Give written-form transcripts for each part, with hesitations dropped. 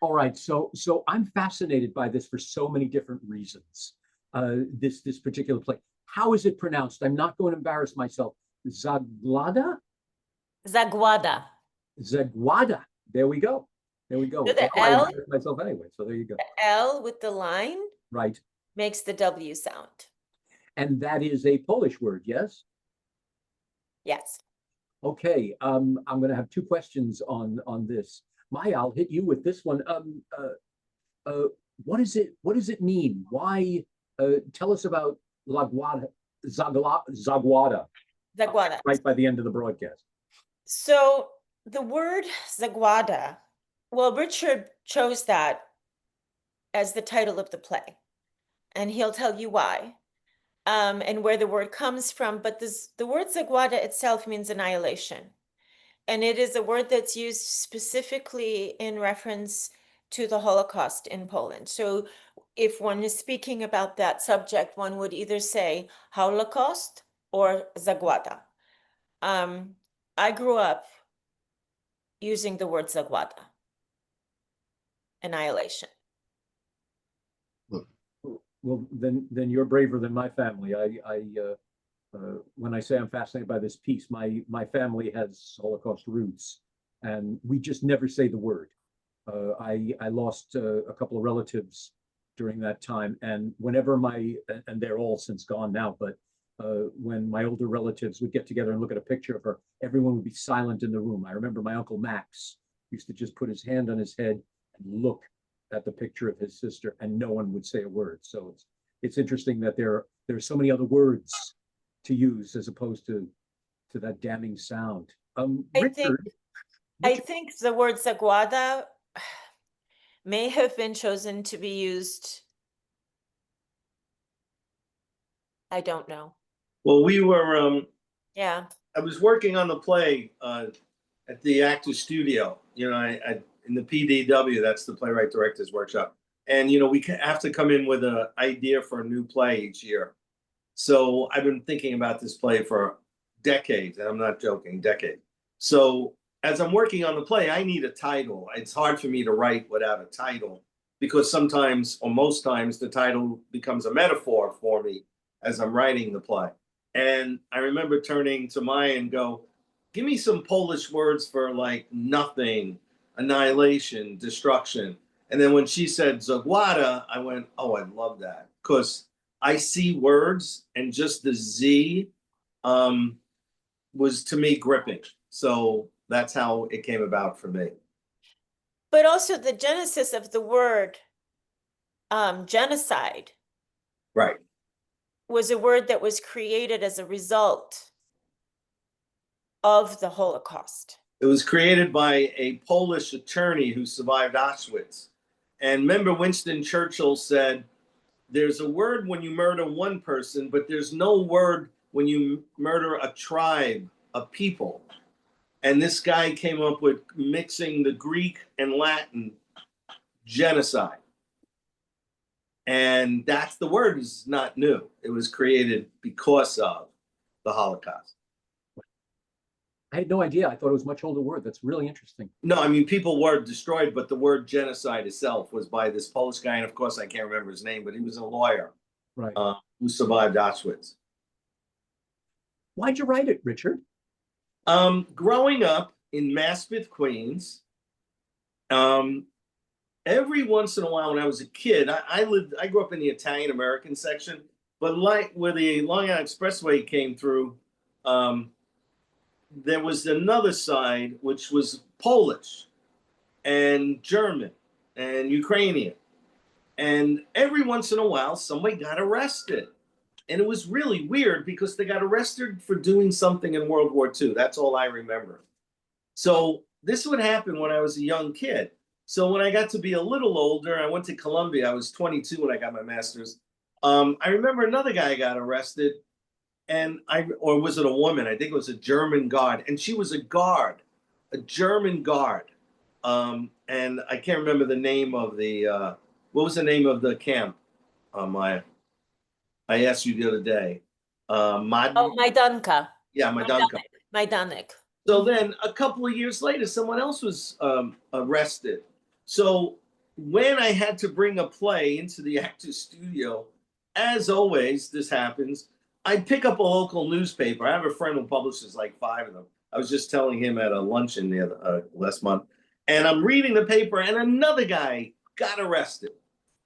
All right, so I'm fascinated by this for so many different reasons. This particular play. How is it pronounced? I'm not going to embarrass myself. ZAGWADA? ZAGŁADA. ZAGWADA. There we go. There we go. So the I L, embarrassed myself anyway, so there you go. the L with the line Right. makes the W sound. And that is a Polish word, yes? Yes. Okay, I'm going to have two questions on this. Maya, I'll hit you with this one. What does it mean? Why? Tell us about ZAGWADA. ZAGWADA. Right by the end of the broadcast. So the word ZAGWADA, well, Richard chose that as the title of the play, and he'll tell you why, and where the word comes from. But the word ZAGWADA itself means annihilation. And it is a word that's used specifically in reference to the Holocaust in Poland. So if one is speaking about that subject, one would either say Holocaust or ZAGWADA. I grew up using the word ZAGWADA, annihilation. Well, then you're braver than my family. When I say I'm fascinated by this piece, my family has Holocaust roots, and we just never say the word. I lost a couple of relatives during that time, and whenever and they're all since gone now, but when my older relatives would get together and look at a picture of her, everyone would be silent in the room. I remember my Uncle Max used to just put his hand on his head and look at the picture of his sister, and no one would say a word. So it's interesting that there are so many other words to use as opposed to that damning sound. Richard, I think the word ZAGWADA may have been chosen to be used. I don't know. Well, we were yeah. I was working on the play at the Actors Studio. You know, I in the PDW, that's the Playwright Directors Workshop. And, you know, we have to come in with an idea for a new play each year. So I've been thinking about this play for decades, and I'm not joking, decades. So as I'm working on the play, I need a title. It's hard for me to write without a title because sometimes, or most times, the title becomes a metaphor for me as I'm writing the play. And I remember turning to Maya and go, give me some Polish words for like nothing, annihilation, destruction. And then when she said ZAGWADA, I went, oh, I love that. Because I see words and just the Z was to me gripping. So that's how it came about for me. But also the genesis of the word genocide. Right. Was a word that was created as a result of the Holocaust. It was created by a Polish attorney who survived Auschwitz. And remember, Winston Churchill said, there's a word when you murder one person, but there's no word when you murder a tribe, a people. And this guy came up with mixing the Greek and Latin, genocide. And that's the word is not new. It was created because of the Holocaust. I had no idea. I thought it was a much older word. That's really interesting. No, I mean, people were destroyed, but the word genocide itself was by this Polish guy. And of course, I can't remember his name, but he was a lawyer, right, who survived Auschwitz. Why'd you write it, Richard? Growing up in Maspeth, Queens, every once in a while when I was a kid, I grew up in the Italian American section, but like where the Long Island Expressway came through, there was another side which was Polish and German and Ukrainian. And every once in a while, somebody got arrested. And it was really weird because they got arrested for doing something in World War II. That's all I remember. So this would happen when I was a young kid. So when I got to be a little older, I went to Columbia. I was 22 when I got my master's. I remember another guy got arrested. And or was it a woman? I think it was a German guard. And she was a guard, a German guard. And I can't remember the name of the, what was the name of the camp, Maya? I asked you the other day. Majdanka. Yeah, Majdanka. Majdanek. So then a couple of years later, someone else was arrested. So when I had to bring a play into the actor's studio, as always, this happens, I'd pick up a local newspaper. I have a friend who publishes like 5 of them. I was just telling him at a luncheon last month, and I'm reading the paper, and another guy got arrested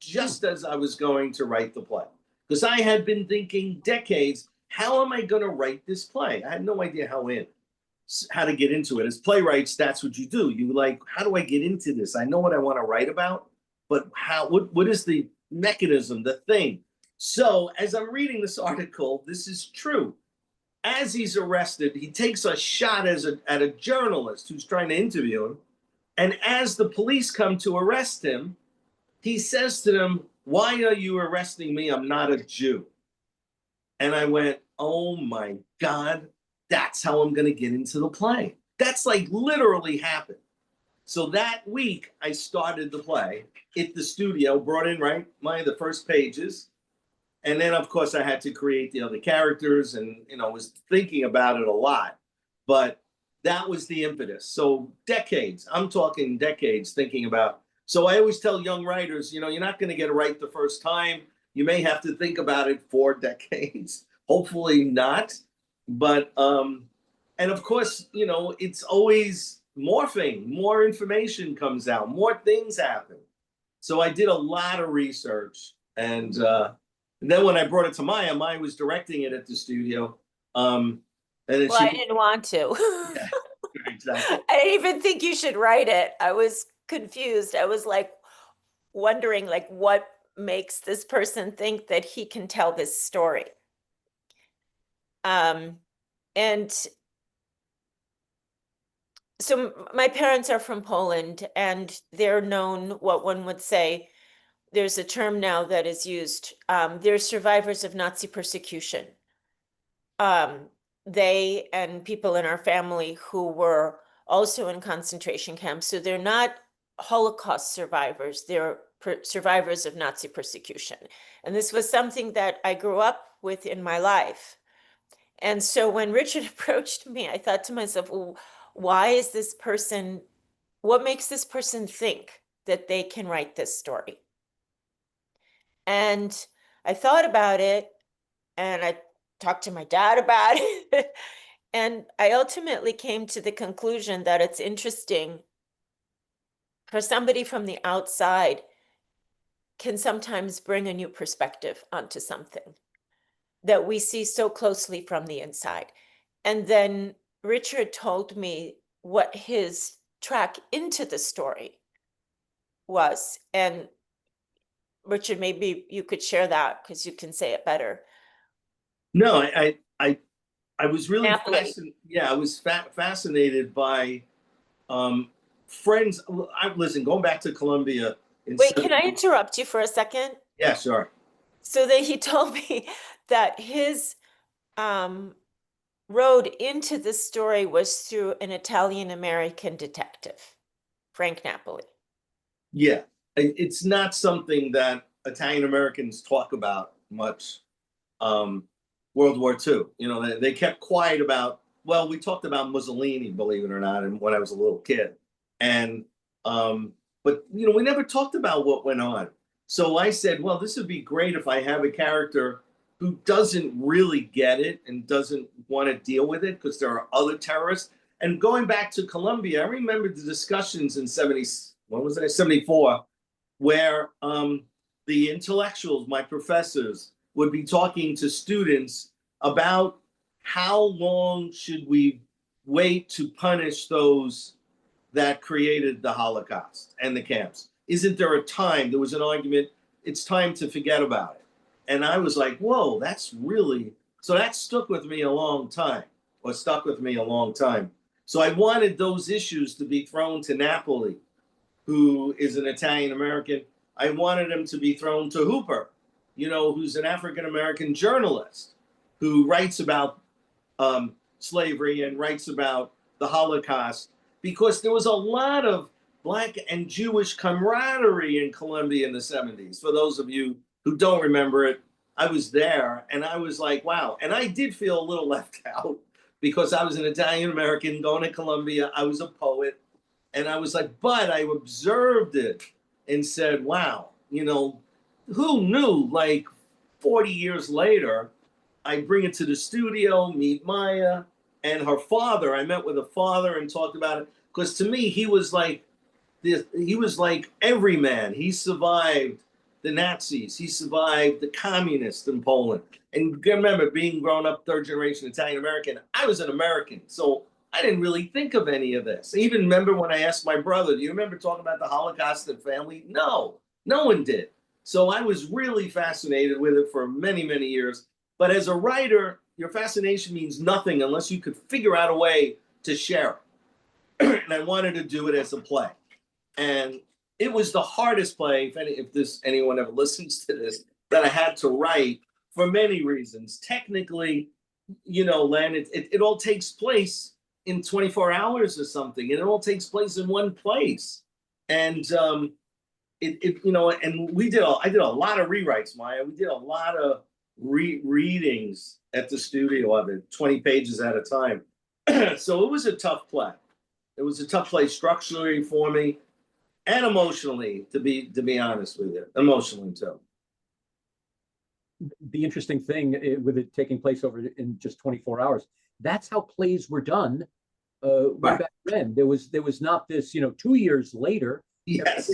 just as I was going to write the play. Because I had been thinking decades, how am I going to write this play? I had no idea how to get into it. As playwrights, that's what you do. You like, how do I get into this? I know what I want to write about, but what is the mechanism, the thing? So as I'm reading this article, this is true. As he's arrested, he takes a shot at a journalist who's trying to interview him. And as the police come to arrest him, he says to them, "Why are you arresting me? I'm not a Jew." And I went, oh my God, that's how I'm going to get into the play. That's like literally happened. So that week I started the play at the studio, brought in, the first pages. And then of course I had to create the other characters and, was thinking about it a lot, but that was the impetus. So decades, I'm talking decades thinking about. So I always tell young writers, you're not going to get it right the first time. You may have to think about it for decades, hopefully not. But, and of course, it's always morphing, more information comes out, more things happen. So I did a lot of research. And then when I brought it to Maya, Maya was directing it at the studio. And then Well, I didn't want to. Yeah, exactly. I didn't even think you should write it. I was confused. I was like wondering like what makes this person think that he can tell this story. And so my parents are from Poland, and they're known, what one would say, there's a term now that is used, they're survivors of Nazi persecution. They and people in our family who were also in concentration camps, so they're not Holocaust survivors, they're survivors of Nazi persecution. And this was something that I grew up with in my life. And so when Richard approached me, I thought to myself, well, why is this person, what makes this person think that they can write this story? And I thought about it, and I talked to my dad about it. And I ultimately came to the conclusion that it's interesting for somebody from the outside can sometimes bring a new perspective onto something that we see so closely from the inside. And then Richard told me what his track into the story was. And Richard, maybe you could share that because you can say it better. No, I was really Napoli. fascinated. Yeah, I was fascinated by friends. Listen, going back to Colombia. Wait, can I interrupt you for a second? Yeah, sure. So that he told me that his road into the story was through an Italian-American detective, Frank Napoli. Yeah, it's not something that Italian Americans talk about much. World War II, they kept quiet about, well, we talked about Mussolini, believe it or not, and when I was a little kid. And, but, we never talked about what went on. So I said, well, this would be great if I have a character who doesn't really get it and doesn't want to deal with it because there are other terrorists. And going back to Colombia, I remember the discussions in 74, where the intellectuals, my professors, would be talking to students about how long should we wait to punish those that created the Holocaust and the camps? Isn't there a time? There was an argument, it's time to forget about it. And I was like, whoa, that's really, so that stuck with me a long time. So I wanted those issues to be thrown to Napoli, who is an Italian-American. I wanted him to be thrown to Hooper, who's an African-American journalist who writes about slavery and writes about the Holocaust, because there was a lot of Black and Jewish camaraderie in Colombia in the 70s. For those of you who don't remember it, I was there and I was like, wow. And I did feel a little left out because I was an Italian-American going to Colombia. I was a poet. And I was like, but I observed it and said, wow, you know, who knew? Like 40 years later, I bring it to the studio, meet Maya and her father. I met with her father and talked about it. Because to me, he was like every man. He survived the Nazis. He survived the communists in Poland. And remember, being grown up third generation Italian American, I was an American. So I didn't really think of any of this. I even remember when I asked my brother, do you remember talking about the Holocaust and family? No, no one did. So I was really fascinated with it for many, many years. But as a writer, your fascination means nothing unless you could figure out a way to share it. And I wanted to do it as a play. And it was the hardest play, if anyone ever listens to this, that I had to write for many reasons. Technically, you know, Len, it all takes place in 24 hours or something, and it all takes place in one place. And you know, and I did a lot of rewrites, Maya. We did a lot of readings at the studio of it, 20 pages at a time. So it was a tough play. It was a tough play structurally for me and emotionally, to be honest with you, emotionally too. The interesting thing with it taking place over in just 24 hours, that's how plays were done way back then. There was not this, you know, 2 years later. Yes.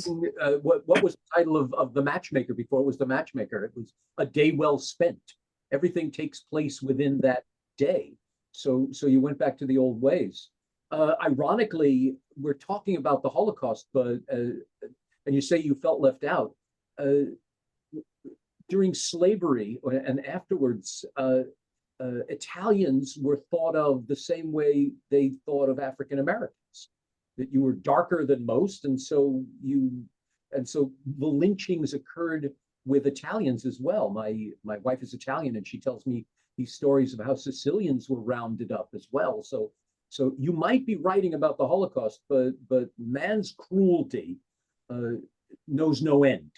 What was the title of The Matchmaker before it was The Matchmaker? It was A Day Well Spent. Everything takes place within that day. So you went back to the old ways. Ironically, we're talking about the Holocaust, but and you say you felt left out. During slavery and afterwards, Italians were thought of the same way they thought of African Americans, that you were darker than most, and so the lynchings occurred with Italians as well. My wife is Italian, and she tells me these stories of how Sicilians were rounded up as well. So you might be writing about the Holocaust, but man's cruelty knows no end.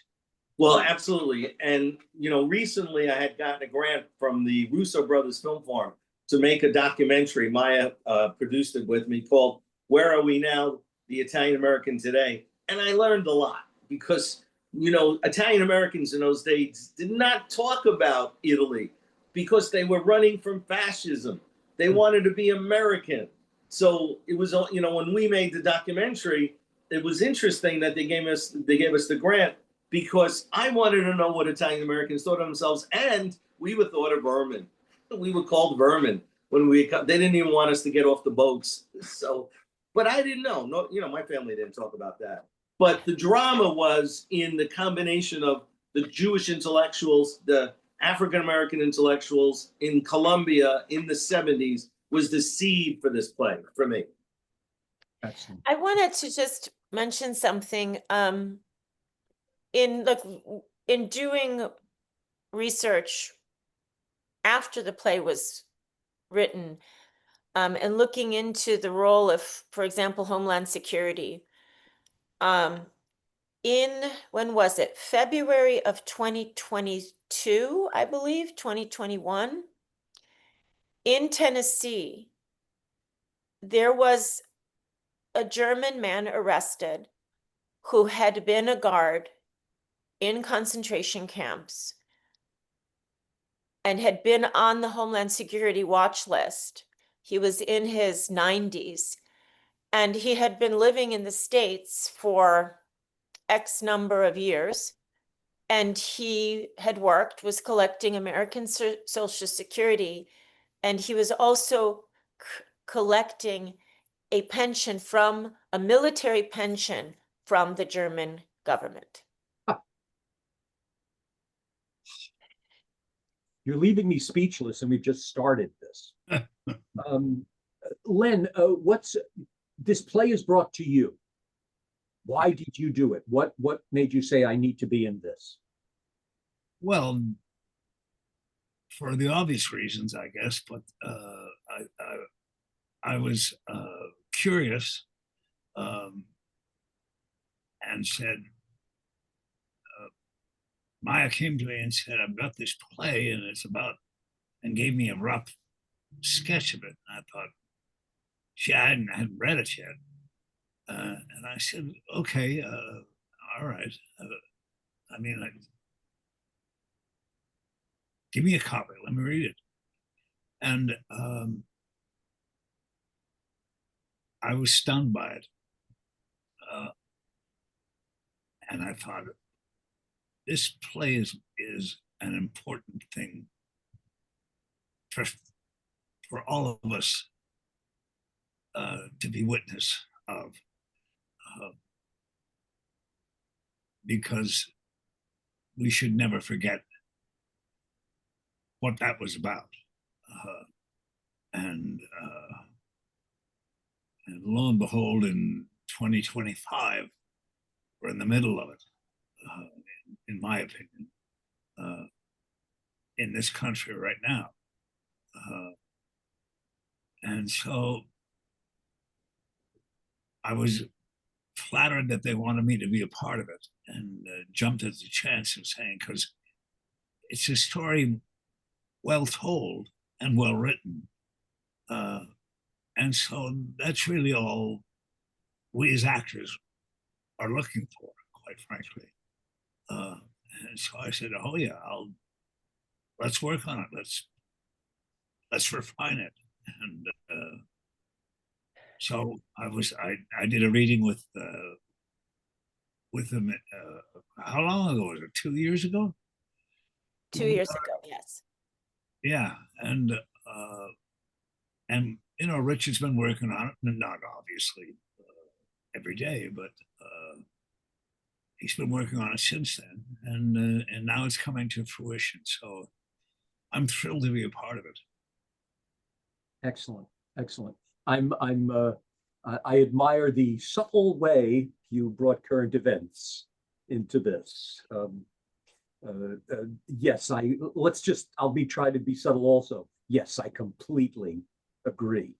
Well, absolutely. And, you know, recently I had gotten a grant from the Russo Brothers Film Farm to make a documentary. Maya produced it with me, called Where Are We Now? The Italian American Today. And I learned a lot because, you know, Italian Americans in those days did not talk about Italy because they were running from fascism. They wanted to be American. So it was, you know, when we made the documentary, it was interesting that they gave us the grant, because I wanted to know what Italian Americans thought of themselves, and we were thought of vermin. We were called vermin when they didn't even want us to get off the boats. So, but I didn't know. No, you know, my family didn't talk about that. But the drama was in the combination of the Jewish intellectuals, the African American intellectuals in Colombia in the 70s was the seed for this play for me. Excellent. I wanted to just mention something. In doing research after the play was written, and looking into the role of, for example, Homeland Security, when was it? February of 2022, I believe, 2021, in Tennessee, there was a German man arrested who had been a guard in concentration camps and had been on the Homeland Security watch list. He was in his 90s, and he had been living in the States for X number of years. And he had was collecting American Social Security, and he was also collecting a pension a military pension from the German government. You're leaving me speechless, and we've just started this. Len, this play is brought to you. Why did you do it? What made you say, I need to be in this? Well, for the obvious reasons, I guess, but I was curious and said, Maya came to me and said, I've got this play and it's about, and gave me a rough sketch of it. And I thought, I hadn't read it yet. And I said, okay, all right. I mean, give me a copy. Let me read it. And I was stunned by it. And I thought, this play is an important thing for all of us to be witness of, because we should never forget what that was about. And lo and behold, in 2025, we're in the middle of it, in my opinion, in this country right now. And so I was flattered that they wanted me to be a part of it, and jumped at the chance of saying, because it's a story well told and well written. And so that's really all we as actors are looking for, quite frankly. And so I said, oh yeah, let's work on it. Let's refine it. And so I did a reading with them. How long ago was it? 2 years ago? 2 years ago, yes. Yeah, and you know, Richard's been working on it, not obviously every day, but he's been working on it since then, and now it's coming to fruition. So I'm thrilled to be a part of it. Excellent, excellent. I admire the subtle way you brought current events into this. Yes, I'll try to be subtle also. Yes, I completely agree.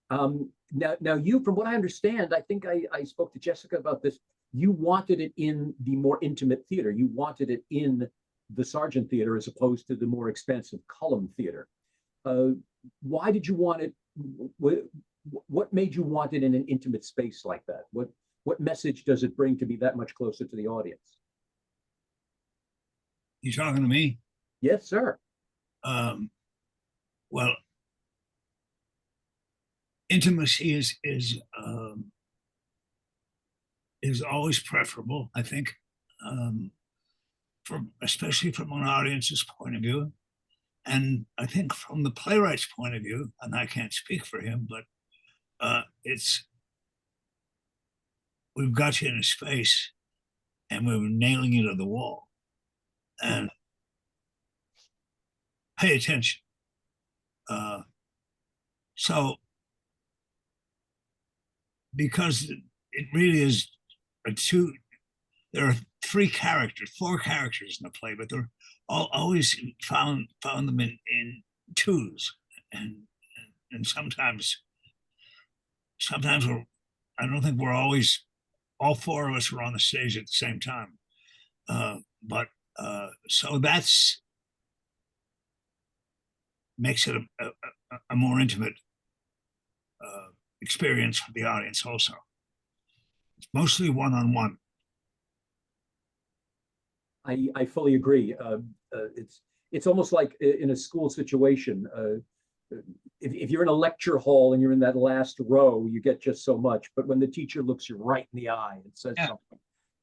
Now you, from what I understand, I think I spoke to Jessica about this. You wanted it in the more intimate theater. You wanted it in the Sargent Theater as opposed to the more expansive Cullum Theater. Why did you want it? What made you want it in an intimate space like that? What message does it bring to be that much closer to the audience? You talking to me? Yes, sir. Well, intimacy is always preferable, I think, especially from an audience's point of view. And I think from the playwright's point of view, and I can't speak for him, but we've got you in a space and we're nailing you to the wall. And pay attention. So, because it really is there are four characters in the play, but they're always found them in twos, and sometimes I don't think we're always, all four of us are on the stage at the same time, but so that's makes it a more intimate experience for the audience also. It's mostly one-on-one. I fully agree. It's almost like in a school situation. If you're in a lecture hall and you're in that last row, you get just so much. But when the teacher looks you right in the eye and says something,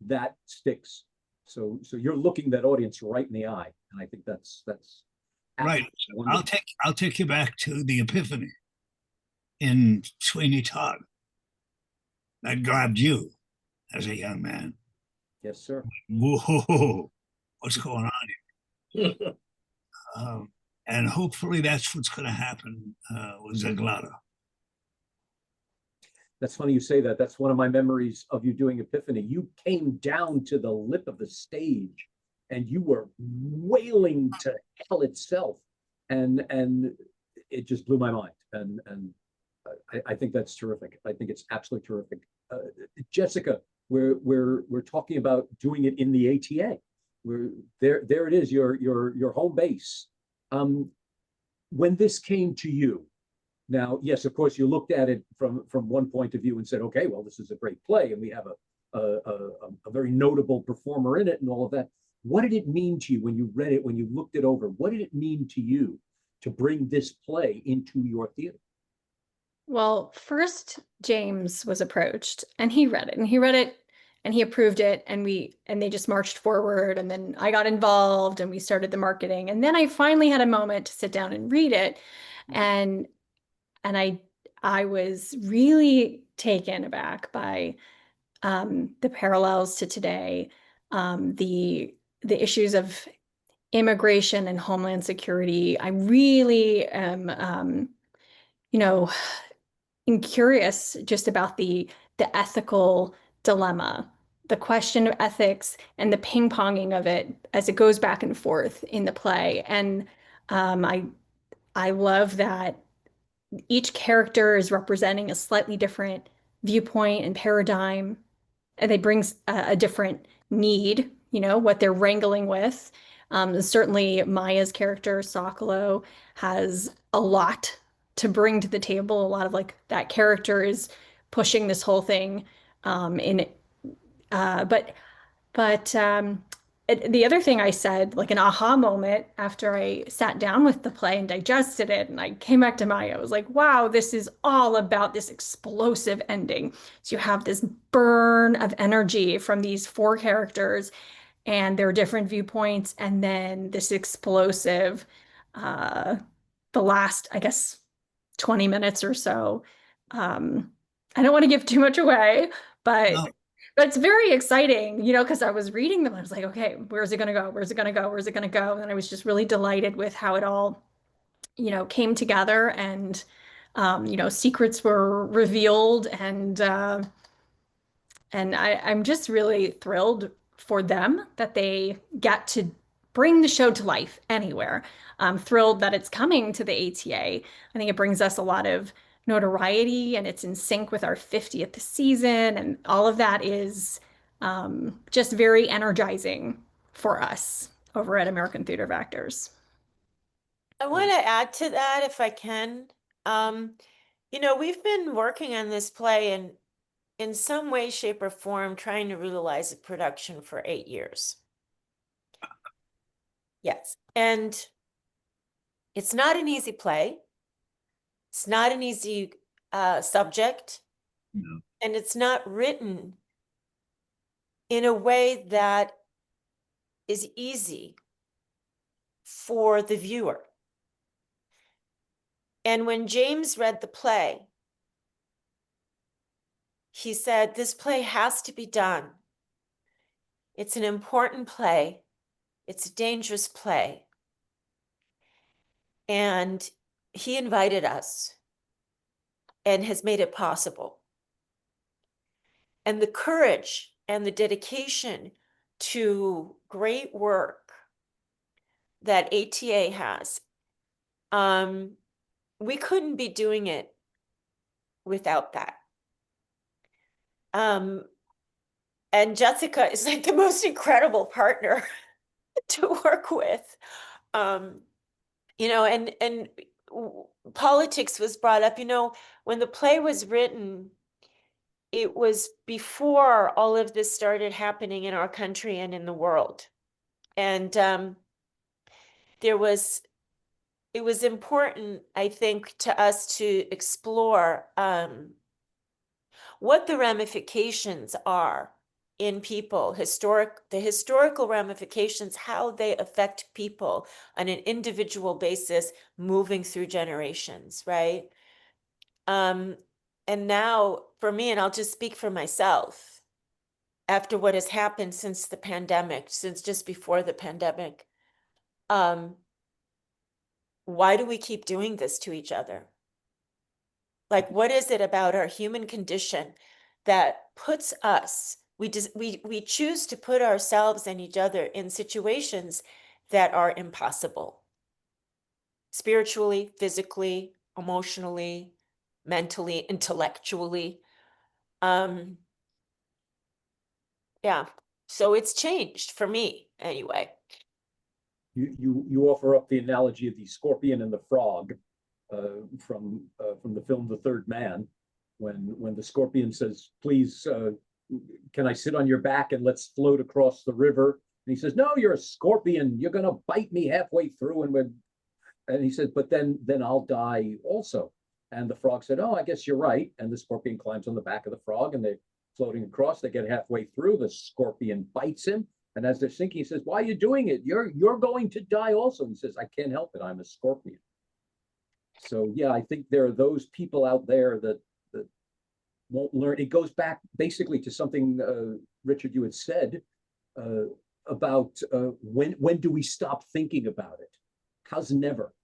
that sticks. So you're looking that audience right in the eye, and I think that's right. I'll take you back to the Epiphany in Sweeney Todd. That grabbed you as a young man. Yes, sir. Whoa, what's going on here? And hopefully that's what's going to happen with ZAGŁADA. That's funny you say that. That's one of my memories of you doing Epiphany. You came down to the lip of the stage and you were wailing to hell itself. And it just blew my mind. And I think that's terrific. I think it's absolutely terrific. Jessica, we're talking about doing it in the ATA. There it is, your home base. When this came to you, now, yes, of course, you looked at it from one point of view and said, okay, well, this is a great play, and we have a very notable performer in it and all of that. What did it mean to you when you read it, when you looked it over? What did it mean to you to bring this play into your theater? Well, first James was approached and he read it and he approved it and they just marched forward, and then I got involved and we started the marketing, and then I finally had a moment to sit down and read it, and I was really taken aback by the parallels to today, the issues of immigration and Homeland Security. I really am, curious just about the ethical dilemma, the question of ethics, and the ping-ponging of it as it goes back and forth in the play. And I love that each character is representing a slightly different viewpoint and paradigm, and they bring a different need, what they're wrangling with. Certainly Maya's character, Sokolow, has a lot to bring to the table. A lot of that character is pushing this whole thing but the other thing I said, like an aha moment after I sat down with the play and digested it, and I came back to Maya, I was like, wow, this is all about this explosive ending. So you have this burn of energy from these four characters and their different viewpoints, and then this explosive, the last, I guess, 20 minutes or so. I don't want to give too much away, but No. but it's very exciting, because I was reading them. I was like, okay, where's it going to go? Where's it going to go? Where's it going to go? And I was just really delighted with how it all, came together, and, secrets were revealed, and I'm just really thrilled for them that they get to bring the show to life anywhere. I'm thrilled that it's coming to the ATA. I think it brings us a lot of notoriety, and it's in sync with our 50th season, and all of that is just very energizing for us over at American Theater of Actors. I want to add to that if I can. We've been working on this play and in some way, shape, or form trying to realize a production for 8 years. Yes. And it's not an easy play. It's not an easy subject. No. And it's not written in a way that is easy for the viewer. And when James read the play, he said, this play has to be done. It's an important play. It's a dangerous play. And he invited us and has made it possible. And the courage and the dedication to great work that ATA has, we couldn't be doing it without that. And Jessica is like the most incredible partner to work with. And politics was brought up. When the play was written, it was before all of this started happening in our country and in the world. And it was important, I think, to us to explore what the ramifications are in people, the historical ramifications, how they affect people on an individual basis, moving through generations, right? And now for me, and I'll just speak for myself, after what has happened since the pandemic, since just before the pandemic, why do we keep doing this to each other? Like, what is it about our human condition that puts us, we choose to put ourselves and each other in situations that are impossible, spiritually, physically, emotionally, mentally, intellectually. Yeah, so it's changed for me anyway. You offer up the analogy of the scorpion and the frog from the film The Third Man, when the scorpion says, please can I sit on your back and let's float across the river? And he says, no, you're a scorpion. You're going to bite me halfway through. And he says, but then I'll die also. And the frog said, oh, I guess you're right. And the scorpion climbs on the back of the frog and they're floating across. They get halfway through. The scorpion bites him. And as they're sinking, he says, why are you doing it? You're going to die also. And he says, I can't help it. I'm a scorpion. So, yeah, I think there are those people out there that won't learn. It goes back basically to something, Richard, you had said about when do we stop thinking about it? How's never?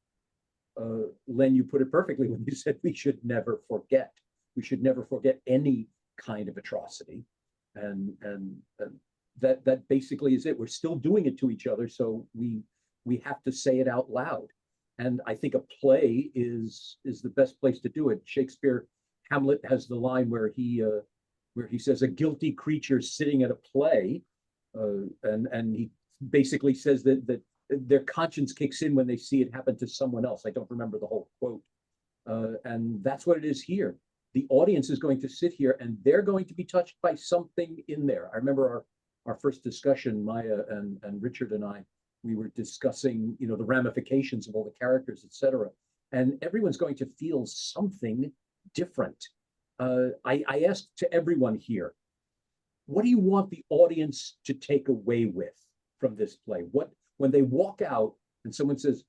Len, you put it perfectly when you said we should never forget. We should never forget any kind of atrocity. And that basically is it. We're still doing it to each other, so we have to say it out loud. And I think a play is the best place to do it. Shakespeare, Hamlet has the line where he says a guilty creature sitting at a play, and he basically says that their conscience kicks in when they see it happen to someone else. I don't remember the whole quote, and that's what it is here. The audience is going to sit here, and they're going to be touched by something in there. I remember our first discussion, Maya and Richard and I. We were discussing, the ramifications of all the characters, etc. And everyone's going to feel something different. I asked to everyone here, what do you want the audience to take away with from this play? When they walk out and someone says,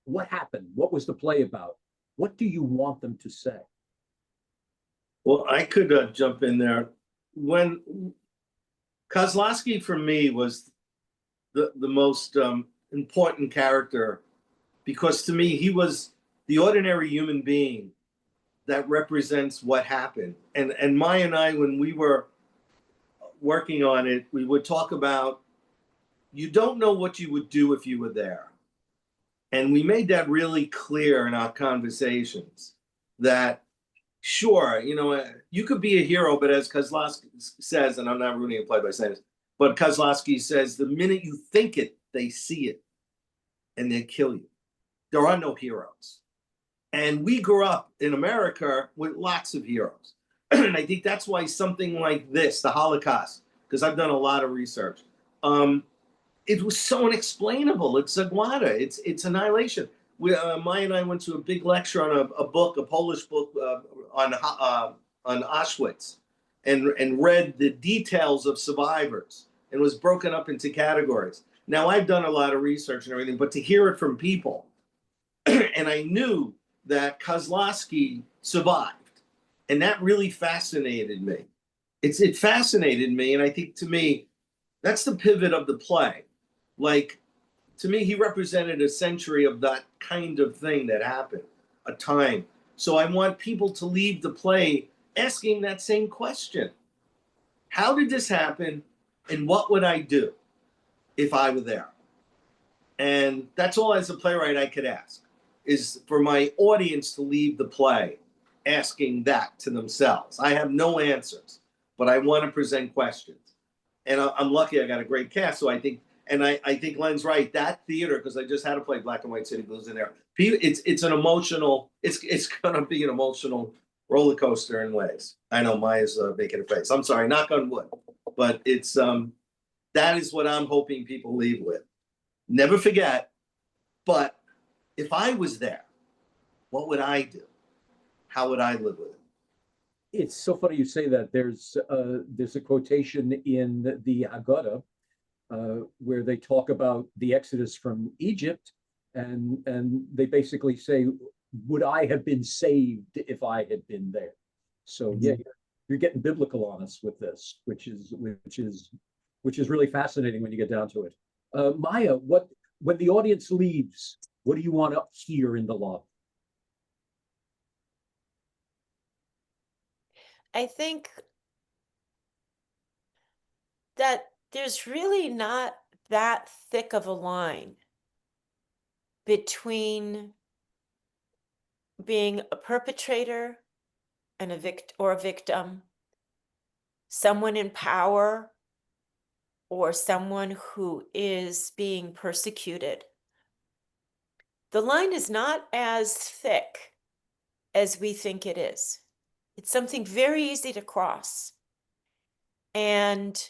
what happened? What was the play about? What do you want them to say? Well, I could jump in there. When Kozlowski for me was the most important character, because to me, he was the ordinary human being that represents what happened. And Maya and I, when we were working on it, we would talk about, you don't know what you would do if you were there. And we made that really clear in our conversations, that sure, you could be a hero, but as Kozlowski says, and I'm not ruining a play by saying this, but Kozlowski says, the minute you think it, they see it, and they kill you. There are no heroes. And we grew up in America with lots of heroes. And I think that's why something like this, the Holocaust, because I've done a lot of research, it was so unexplainable. It's ZAGŁADA. It's annihilation. Maya and I went to a big lecture on a Polish book on Auschwitz, and read the details of survivors, and was broken up into categories. Now, I've done a lot of research and everything, but to hear it from people, and I knew that Kozlowski survived, and that really fascinated me. It fascinated me, and I think, to me, that's the pivot of the play. Like, to me, he represented a century of that kind of thing that happened, a time. So I want people to leave the play asking that same question. How did this happen, and what would I do if I were there? And that's all, as a playwright, I could ask, is for my audience to leave the play asking that to themselves. I have no answers, but I want to present questions. And I'm lucky I got a great cast, so I think, and I think Len's right, that theater, because I just had to play Black and White City Blues in there, it's an emotional, it's going to be an emotional roller coaster in ways. I know Maya's making a face. I'm sorry, knock on wood. But it's, that is what I'm hoping people leave with. Never forget, but if I was there, what would I do? How would I live with it? It's so funny you say that. There's a quotation in the Haggadah where they talk about the Exodus from Egypt, and they basically say, would I have been saved if I had been there? So yeah, you're getting biblical on us with this, which is really fascinating when you get down to it. Maya, when the audience leaves, what do you want to hear in the lobby? I think that there's really not that thick of a line between being a perpetrator and a victim, someone in power, or someone who is being persecuted. The line is not as thick as we think it is. It's something very easy to cross. And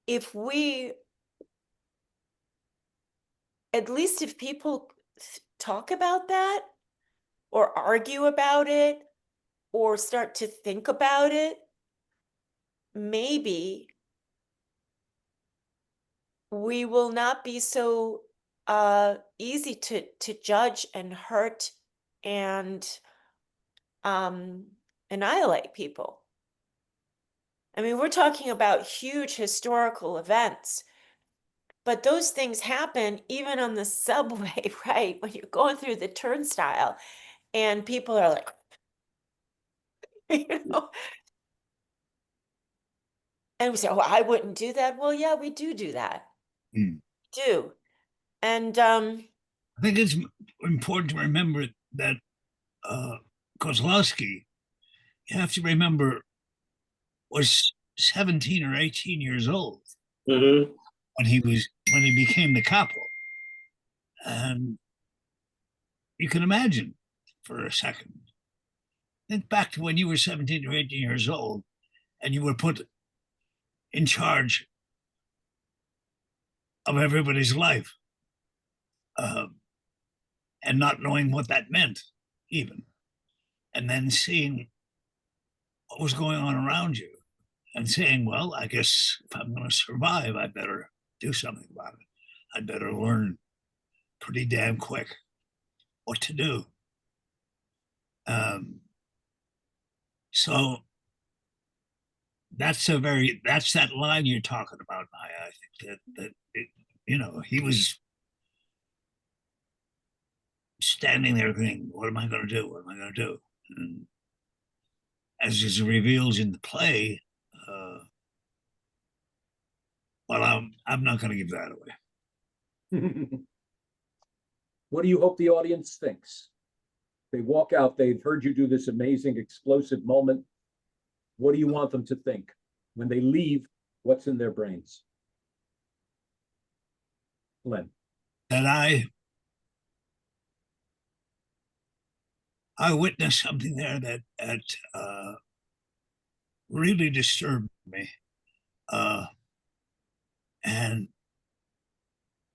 if we, at least if people talk about that or argue about it or start to think about it, maybe we will not be so easy to judge and hurt and annihilate people. I mean, we're talking about huge historical events, but those things happen even on the subway, right? When you're going through the turnstile and people are like, you know, and we say, oh, I wouldn't do that. Well, yeah, we do that. Mm. Do. And I think it's important to remember that Kozlowski, you have to remember, was 17 or 18 years old Mm-hmm. when he became the capo. And you can imagine for a second, think back to when you were 17 or 18 years old and you were put in charge of everybody's life, and not knowing what that meant even, and then seeing what was going on around you and saying, well, I guess if I'm going to survive, I better do something about it. I better learn pretty damn quick what to do. So that's that line you're talking about, Maya. I think that you know, he was standing there thinking, what am I going to do? What am I going to do? And as is reveals in the play, well, I'm not going to give that away. What do you hope the audience thinks? They walk out, they've heard you do this amazing explosive moment. What do you want them to think? When they leave, what's in their brains? Len. That I witnessed something there that really disturbed me. And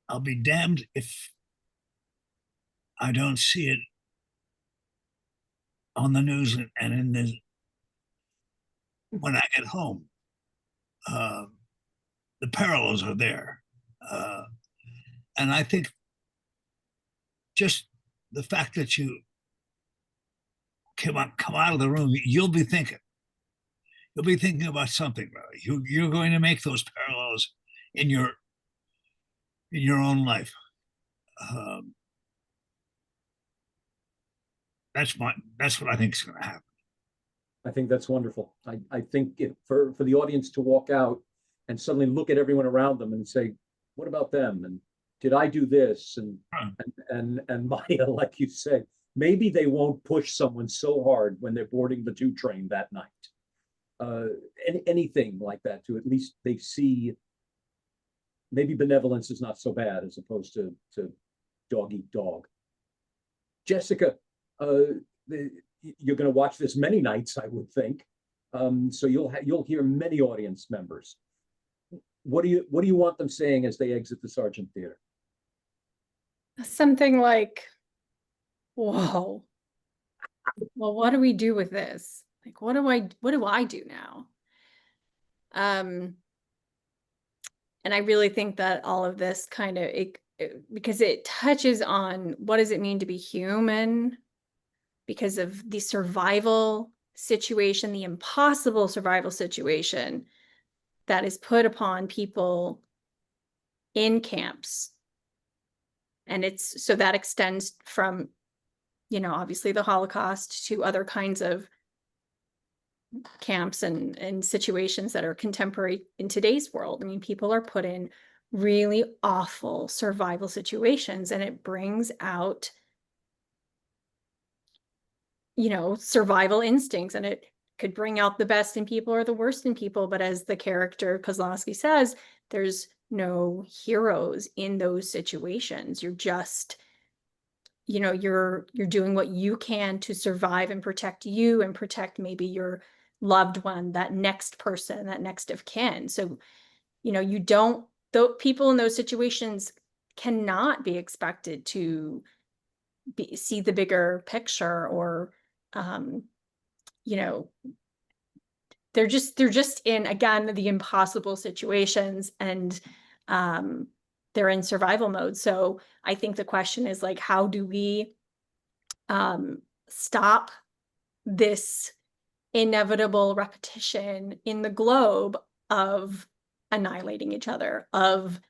I'll be damned if I don't see it on the news and in the when I get home. The parallels are there. And I think just the fact that you come out of the room, you'll be thinking about something. You're going to make those parallels in your own life. That's what I think is going to happen. I think that's wonderful. I think for the audience to walk out and suddenly look at everyone around them and say, what about them? And did I do this? And Maya, like you said, maybe they won't push someone so hard when they're boarding the 2 train that night. Anything like that, to at least they see maybe benevolence is not so bad as opposed to dog eat dog. Jessica, you're going to watch this many nights, I would think. So you'll hear many audience members. What do you want them saying as they exit the Sargent Theater? Something like, whoa, well, what do we do with this? Like, what do I do now? And I really think that all of this kind of, because it touches on what does it mean to be human, because of the survival situation, the impossible survival situation that is put upon people in camps. And so that extends from, you know, obviously the Holocaust to other kinds of camps and situations that are contemporary in today's world. I mean, people are put in really awful survival situations, and it brings out, you know, survival instincts, and it could bring out the best in people or the worst in people. But as the character Kozlowski says, there's no heroes in those situations. You're just, you know, you're doing what you can to survive and protect you and protect maybe loved one, that next person, that next of kin. So, you know, you don't, though people in those situations cannot be expected to see the bigger picture, or, you know, they're just in, again, the impossible situations, and they're in survival mode. So I think the question is like, how do we stop this inevitable repetition in the globe of annihilating each other, of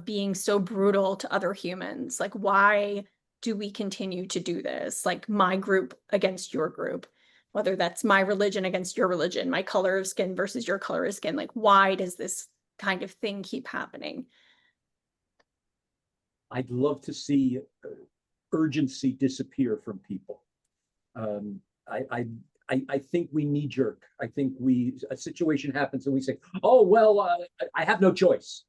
being so brutal to other humans? Like, why do we continue to do this? Like, my group against your group, whether that's my religion against your religion, my color of skin versus your color of skin. Like, why does this kind of thing keep happening? I'd love to see urgency disappear from people. I think we knee jerk. I think a situation happens and we say, oh, well, I have no choice.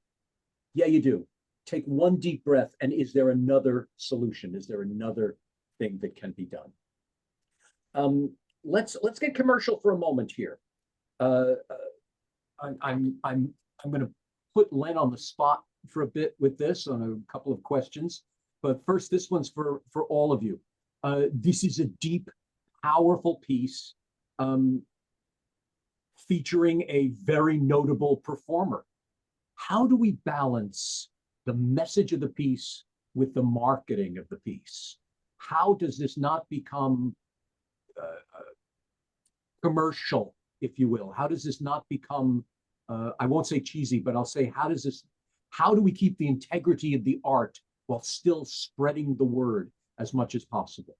Yeah, you do. Take one deep breath. And is there another solution? Is there another thing that can be done? Let's get commercial for a moment here. I'm going to put Len on the spot for a bit with this on a couple of questions. But first, this one's for all of you. This is a deep, powerful piece featuring a very notable performer. How do we balance the message of the piece with the marketing of the piece? How does this not become commercial, if you will? How does this not become, I won't say cheesy, but I'll say, how do we keep the integrity of the art while still spreading the word as much as possible?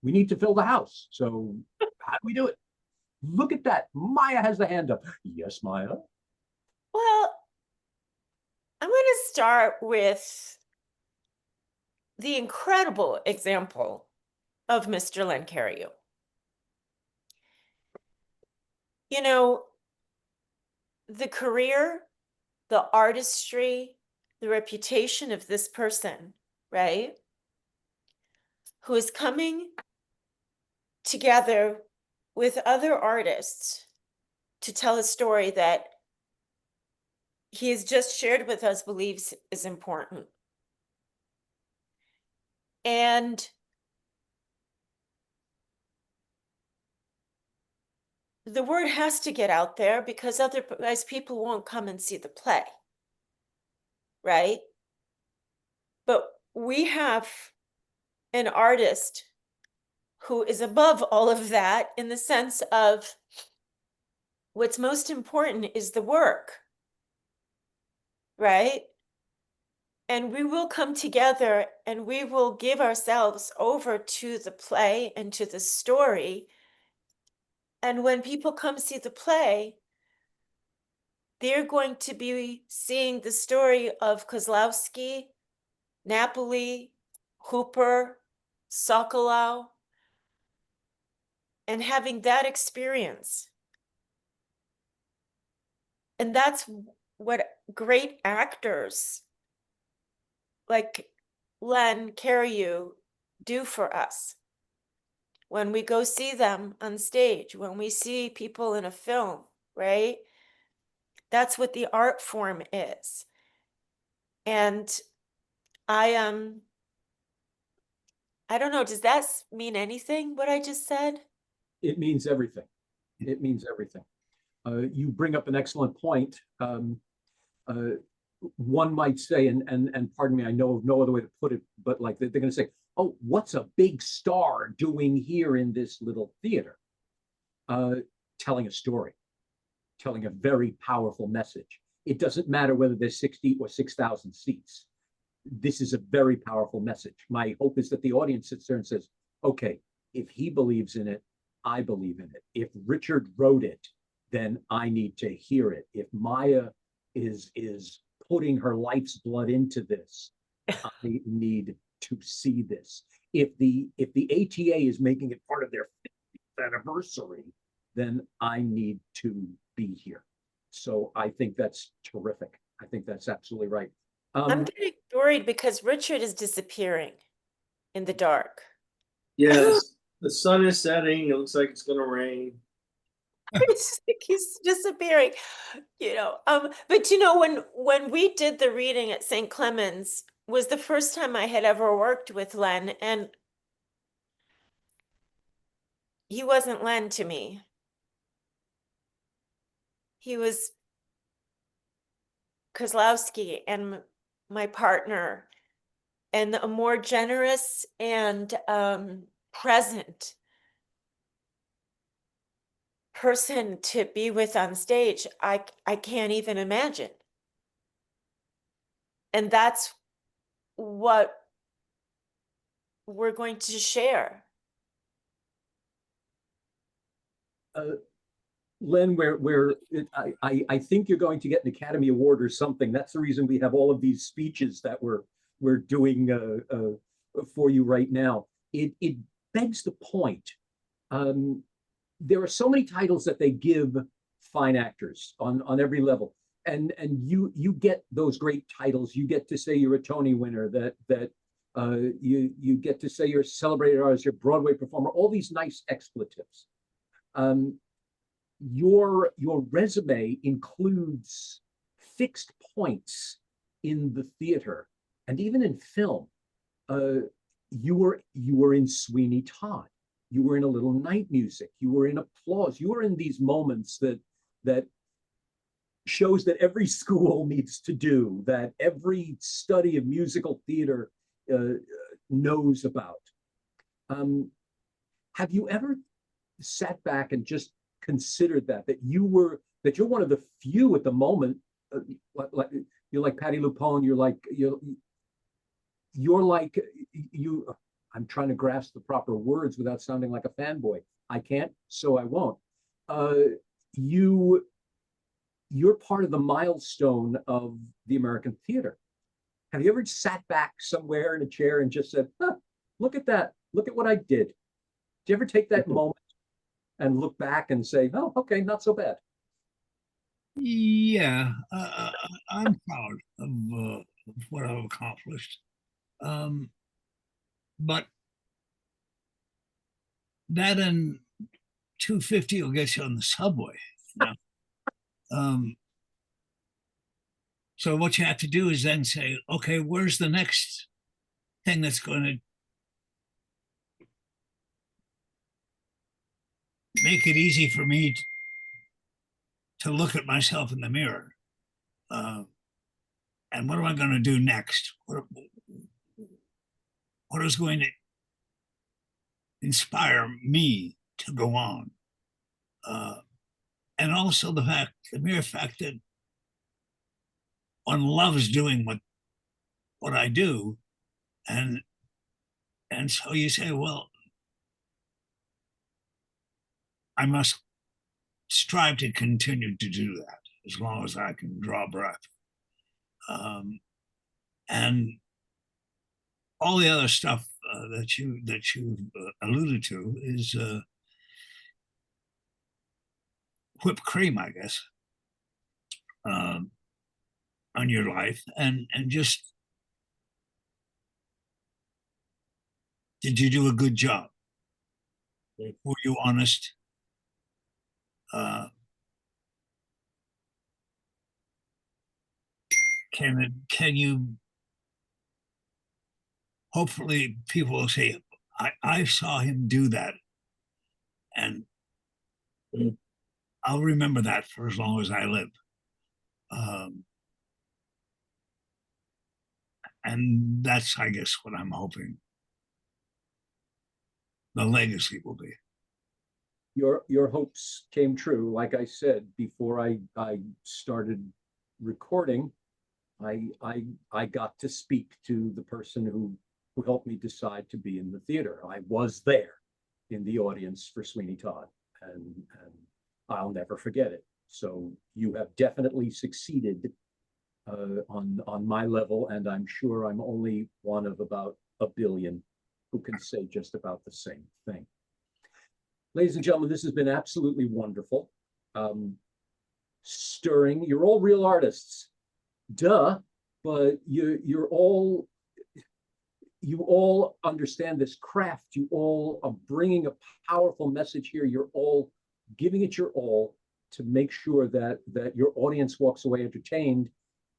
We need to fill the house. So how do we do it? Look at that. Maya has the hand up. Yes, Maya. Well, I'm going to start with the incredible example of Mr. LEN CARIOU. You know, the career, the artistry, the reputation of this person, right, who is coming together with other artists to tell a story that he has just shared with us, believes is important. And the word has to get out there, because otherwise people won't come and see the play, right? But we have an artist who is above all of that, in the sense of what's most important is the work, right? And we will come together and we will give ourselves over to the play and to the story. And when people come see the play, they're going to be seeing the story of Kozlowski, Napoli, Hooper, Sokolow, and having that experience. And that's what great actors like LEN CARIOU do for us. When we go see them on stage, when we see people in a film, right? That's what the art form is. And I don't know, does that mean anything, what I just said? It means everything. It means everything. You bring up an excellent point. One might say, and pardon me, I know of no other way to put it, but like they're going to say, oh, what's a big star doing here in this little theater? Telling a story, telling a very powerful message. It doesn't matter whether there's 60 or 6,000 seats. This is a very powerful message. My hope is that the audience sits there and says, okay, if he believes in it, I believe in it. If Richard wrote it, then I need to hear it. If Maya is putting her life's blood into this, I need to see this. If the ATA is making it part of their 50th anniversary, then I need to be here. So I think that's terrific. I think that's absolutely right. I'm getting worried because Richard is disappearing in the dark. Yes. The sun is setting. It looks like it's gonna rain. It's like he's disappearing, but when we did the reading at St. Clemens was the first time I had ever worked with Len, and he wasn't Len to me. He was Kozlowski and my partner, and a more generous and present person to be with on stage. I can't even imagine. And that's what we're going to share. Len, I think you're going to get an Academy Award or something. That's the reason we have all of these speeches that we're doing for you right now. It begs the point. There are so many titles that they give fine actors on every level, and you get those great titles. You get to say you're a Tony winner. That you get to say you're a celebrated artist, you're a Broadway performer. All these nice expletives. Your resume includes fixed points in the theater and even in film. You were in Sweeney Todd. You were in A Little Night Music. You were in Applause. You were in these moments that shows that every school needs to do, that every study of musical theater knows about. Have you ever sat back and just considered that you're one of the few at the moment, like you're like Patti LuPone, you're like I'm trying to grasp the proper words without sounding like a fanboy. I can't, so I won't. You're part of the milestone of the American theater. Have you ever sat back somewhere in a chair and just said, look at that, look at what I did? Did you ever take that moment and look back and say, oh, okay, not so bad? Yeah, I'm proud of what I've accomplished. But that and 250 will get you on the subway. So what you have to do is then say, okay, where's the next thing that's going to make it easy for me to look at myself in the mirror? And what am I going to do next? What is going to inspire me to go on? And also the mere fact that one loves doing what I do. And so you say, well, I must strive to continue to do that as long as I can draw breath. And all the other stuff that you alluded to is whipped cream, I guess, on your life, and just, did you do a good job? Were you honest? Can you, hopefully people will say, I saw him do that, and I'll remember that for as long as I live. And that's, I guess, what I'm hoping the legacy will be. Your hopes came true. Like I said, before I started recording, I got to speak to the person who helped me decide to be in the theater. I was there in the audience for Sweeney Todd, and I'll never forget it. So you have definitely succeeded on my level, and I'm sure I'm only one of about a billion who can say just about the same thing. Ladies and gentlemen, this has been absolutely wonderful. Stirring. You're all real artists. Duh, but you're all, you all understand this craft. You all are bringing a powerful message here. You're all giving it your all to make sure that your audience walks away entertained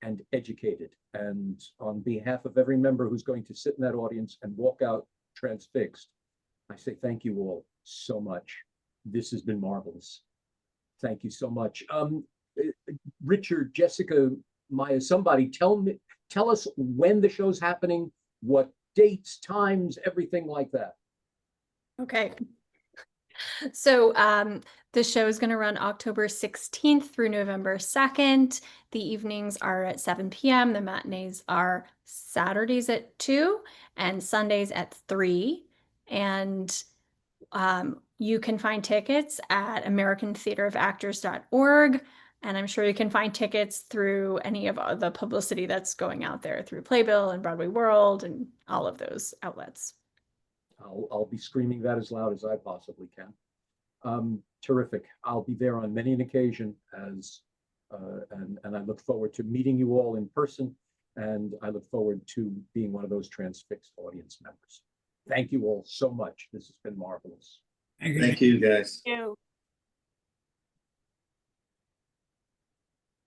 and educated. And on behalf of every member who's going to sit in that audience and walk out transfixed, I say thank you all so much. This has been marvelous. Thank you so much. Richard, Jessica, Maya, somebody tell us when the show's happening, what dates, times, everything like that. Okay. So the show is going to run October 16th through November 2nd. The evenings are at 7 p.m. The matinees are Saturdays at 2 and Sundays at 3. And you can find tickets at AmericanTheaterOfActors.org. And I'm sure you can find tickets through any of the publicity that's going out there through Playbill and Broadway World and all of those outlets. I'll be screaming that as loud as I possibly can. Terrific. I'll be there on many an occasion and I look forward to meeting you all in person, and I look forward to being one of those transfixed audience members. Thank you all so much. This has been marvelous. Thank you. Thank you, guys. You.